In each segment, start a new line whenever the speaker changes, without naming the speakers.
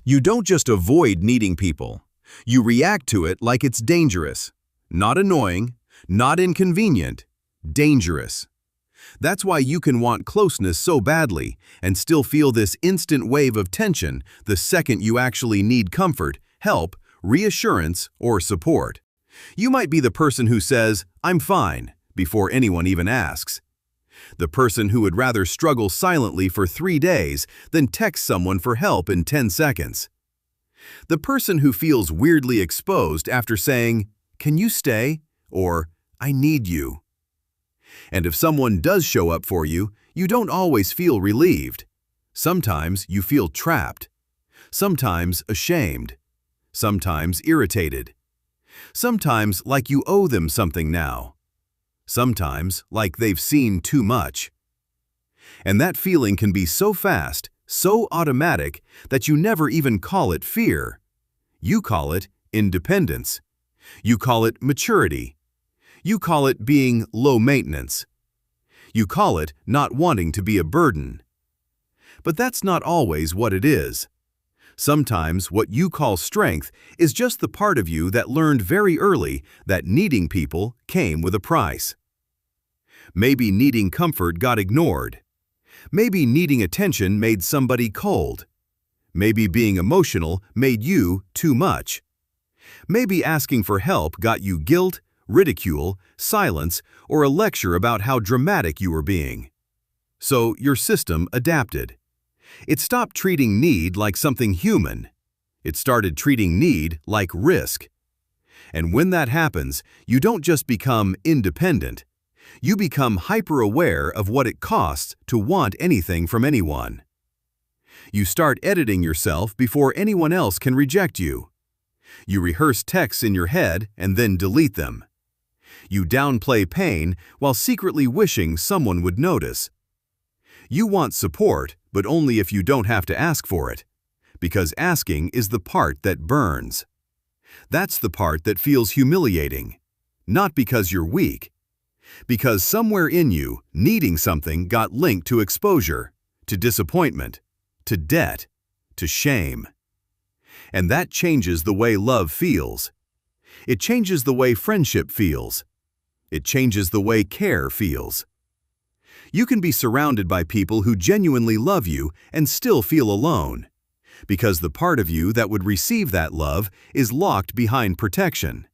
You don't just avoid needing people. You react to it like it's dangerous. Not annoying, not inconvenient, dangerous. That's why you can want closeness so badly and still feel this instant wave of tension the second you actually need comfort, help, reassurance, or support. You might be the person who says, "I'm fine," before anyone even asks. The person who would rather struggle silently for 3 days than text someone for help in 10 seconds. The person who feels weirdly exposed after saying, "Can you stay?" or "I need you." And if someone does show up for you, you don't always feel relieved. Sometimes you feel trapped. Sometimes ashamed. Sometimes irritated. Sometimes like you owe them something now. Sometimes like they've seen too much. And that feeling can be so fast, so automatic, that you never even call it fear. You call it independence. You call it maturity. You call it being low maintenance. You call it not wanting to be a burden. But that's not always what it is. Sometimes what you call strength is just the part of you that learned very early that needing people came with a price. Maybe needing comfort got ignored. Maybe needing attention made somebody cold. Maybe being emotional made you too much. Maybe asking for help got you guilt, ridicule, silence, or a lecture about how dramatic you were being. So your system adapted. It stopped treating need like something human. It started treating need like risk. And when that happens, you don't just become independent. You become hyper-aware of what it costs to want anything from anyone. You start editing yourself before anyone else can reject you. You rehearse texts in your head and then delete them. You downplay pain while secretly wishing someone would notice. You want support, but only if you don't have to ask for it, because asking is the part that burns. That's the part that feels humiliating, not because you're weak, because somewhere in you, needing something got linked to exposure, to disappointment, to debt, to shame. And that changes the way love feels. It changes the way friendship feels. It changes the way care feels. You can be surrounded by people who genuinely love you and still feel alone, because the part of you that would receive that love is locked behind protection.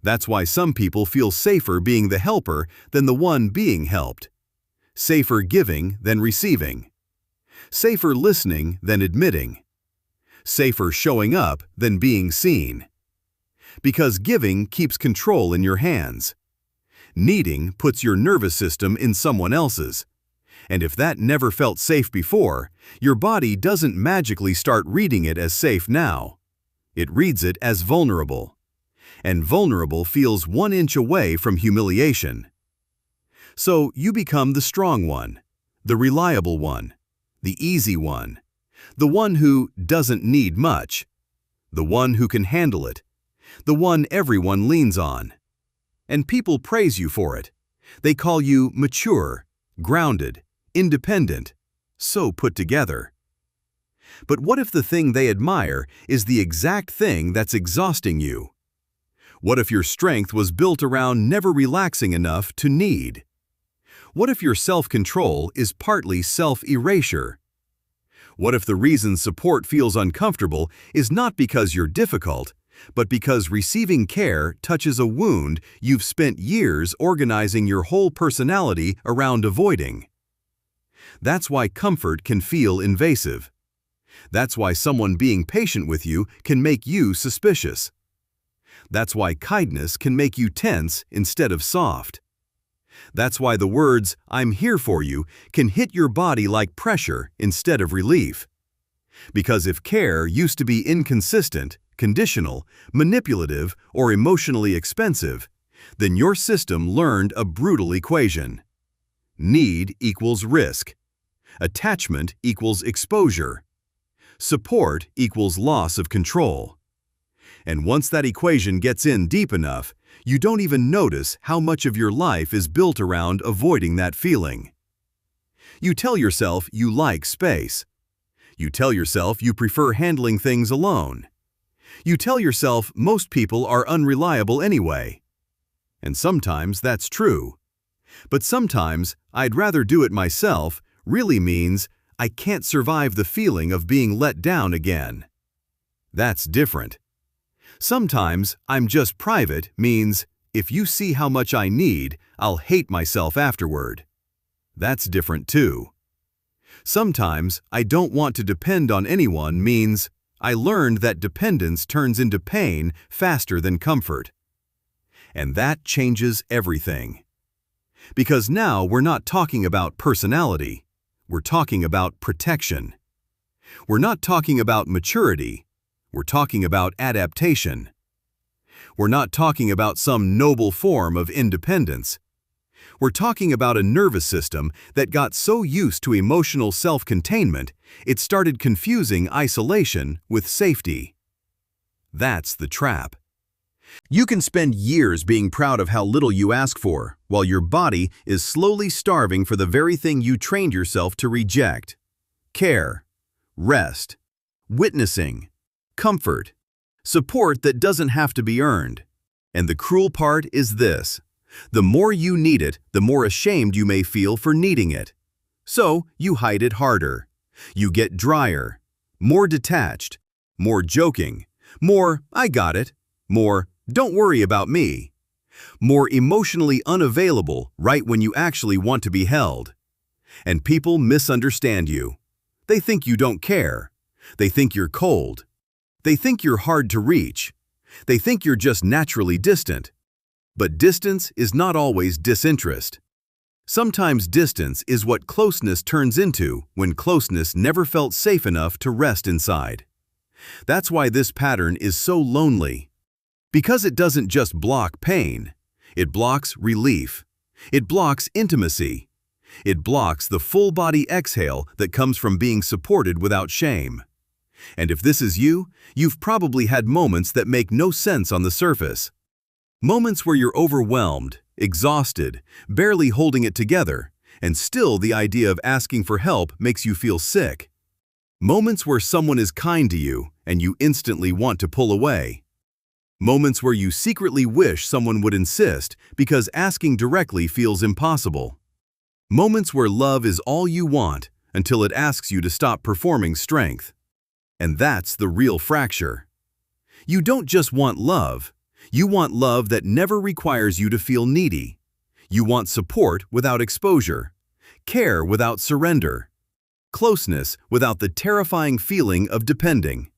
That's why some people feel safer being the helper than the one being helped. Safer giving than receiving. Safer listening than admitting. Safer showing up than being seen. Because giving keeps control in your hands. Needing puts your nervous system in someone else's. And if that never felt safe before, your body doesn't magically start reading it as safe now. It reads it as vulnerable. And vulnerable feels 1 inch away from humiliation. So you become the strong one, the reliable one, the easy one, the one who doesn't need much, the one who can handle it, the one everyone leans on. And people praise you for it. They call you mature, grounded, independent, so put together. But what if the thing they admire is the exact thing that's exhausting you? What if your strength was built around never relaxing enough to need? What if your self-control is partly self-erasure? What if the reason support feels uncomfortable is not because you're difficult, but because receiving care touches a wound you've spent years organizing your whole personality around avoiding? That's why comfort can feel invasive. That's why someone being patient with you can make you suspicious. That's why kindness can make you tense instead of soft. That's why the words, "I'm here for you," can hit your body like pressure instead of relief. Because if care used to be inconsistent, conditional, manipulative, or emotionally expensive, then your system learned a brutal equation. Need equals risk. Attachment equals exposure. Support equals loss of control. And once that equation gets in deep enough, you don't even notice how much of your life is built around avoiding that feeling. You tell yourself you like space. You tell yourself you prefer handling things alone. You tell yourself most people are unreliable anyway. And sometimes that's true. But sometimes I'd rather do it myself really means I can't survive the feeling of being let down again. That's different. Sometimes I'm just private means if you see how much I need, I'll hate myself afterward. That's different too. Sometimes I don't want to depend on anyone means I learned that dependence turns into pain faster than comfort. And that changes everything. Because now we're not talking about personality, we're talking about protection. We're not talking about maturity, we're talking about adaptation. We're not talking about some noble form of independence. We're talking about a nervous system that got so used to emotional self-containment, it started confusing isolation with safety. That's the trap. You can spend years being proud of how little you ask for, while your body is slowly starving for the very thing you trained yourself to reject. Care, rest, witnessing, comfort, support that doesn't have to be earned. And the cruel part is this. The more you need it, the more ashamed you may feel for needing it. So you hide it harder. You get drier, more detached, more joking, more "I got it," more "don't worry about me," more emotionally unavailable right when you actually want to be held. And people misunderstand you. They think you don't care. They think you're cold. They think you're hard to reach. They think you're just naturally distant. But distance is not always disinterest. Sometimes distance is what closeness turns into when closeness never felt safe enough to rest inside. That's why this pattern is so lonely. Because it doesn't just block pain, it blocks relief. It blocks intimacy. It blocks the full-body exhale that comes from being supported without shame. And if this is you, you've probably had moments that make no sense on the surface. Moments where you're overwhelmed, exhausted, barely holding it together, and still the idea of asking for help makes you feel sick. Moments where someone is kind to you and you instantly want to pull away. Moments where you secretly wish someone would insist because asking directly feels impossible. Moments where love is all you want until it asks you to stop performing strength. And that's the real fracture. You don't just want love. You want love that never requires you to feel needy. You want support without exposure, care without surrender, closeness without the terrifying feeling of depending.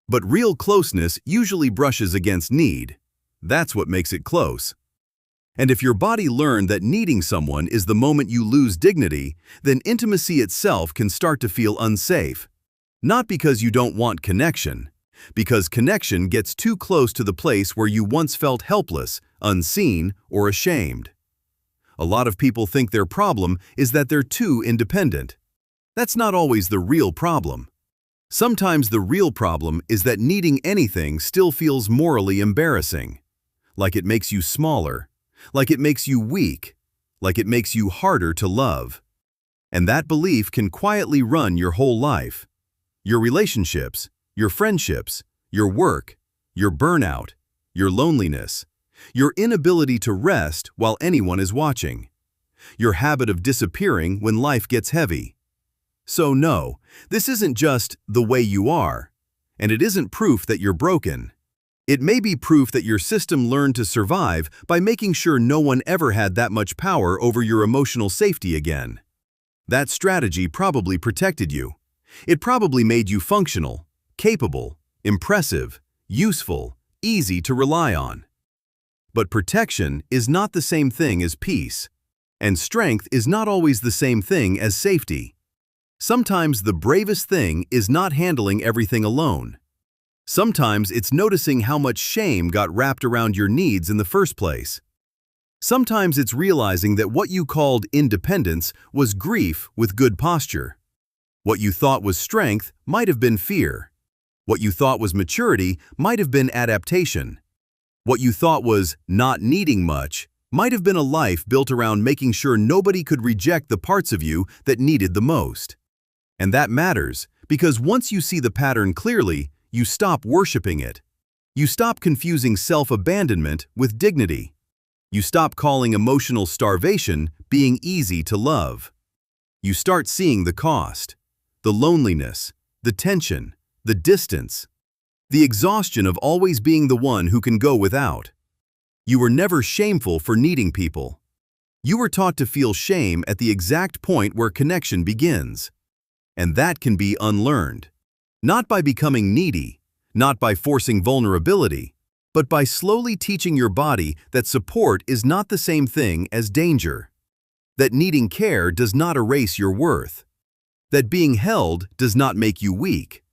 But real closeness usually brushes against need. That's what makes it close. And if your body learned that needing someone is the moment you lose dignity, then intimacy itself can start to feel unsafe. Not because you don't want connection, because connection gets too close to the place where you once felt helpless, unseen, or ashamed. A lot of people think their problem is that they're too independent. That's not always the real problem. Sometimes the real problem is that needing anything still feels morally embarrassing. Like it makes you smaller, like it makes you weak, like it makes you harder to love. And that belief can quietly run your whole life. Your relationships, your friendships, your work, your burnout, your loneliness, your inability to rest while anyone is watching, your habit of disappearing when life gets heavy. So no, this isn't just the way you are, and it isn't proof that you're broken. It may be proof that your system learned to survive by making sure no one ever had that much power over your emotional safety again. That strategy probably protected you. It probably made you functional, capable, impressive, useful, easy to rely on. But protection is not the same thing as peace, and strength is not always the same thing as safety. Sometimes the bravest thing is not handling everything alone. Sometimes it's noticing how much shame got wrapped around your needs in the first place. Sometimes it's realizing that what you called independence was grief with good posture. What you thought was strength might have been fear. What you thought was maturity might have been adaptation. What you thought was not needing much might have been a life built around making sure nobody could reject the parts of you that needed the most. And that matters Because once you see the pattern clearly, you stop worshiping it. You stop confusing self-abandonment with dignity. You stop calling emotional starvation being easy to love. You start seeing the cost, the loneliness, the tension, the distance, the exhaustion of always being the one who can go without. You were never shameful for needing people. You were taught to feel shame at the exact point where connection begins. And that can be unlearned. Not by becoming needy, not by forcing vulnerability, but by slowly teaching your body that support is not the same thing as danger. That needing care does not erase your worth. That being held does not make you weak.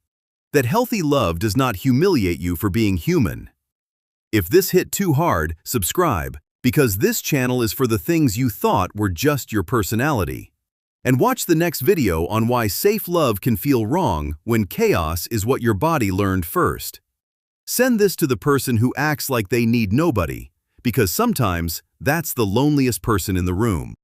That healthy love does not humiliate you for being human. If this hit too hard, subscribe, because this channel is for the things you thought were just your personality. And watch the next video on why safe love can feel wrong when chaos is what your body learned first. Send this to the person who acts like they need nobody, because sometimes that's the loneliest person in the room.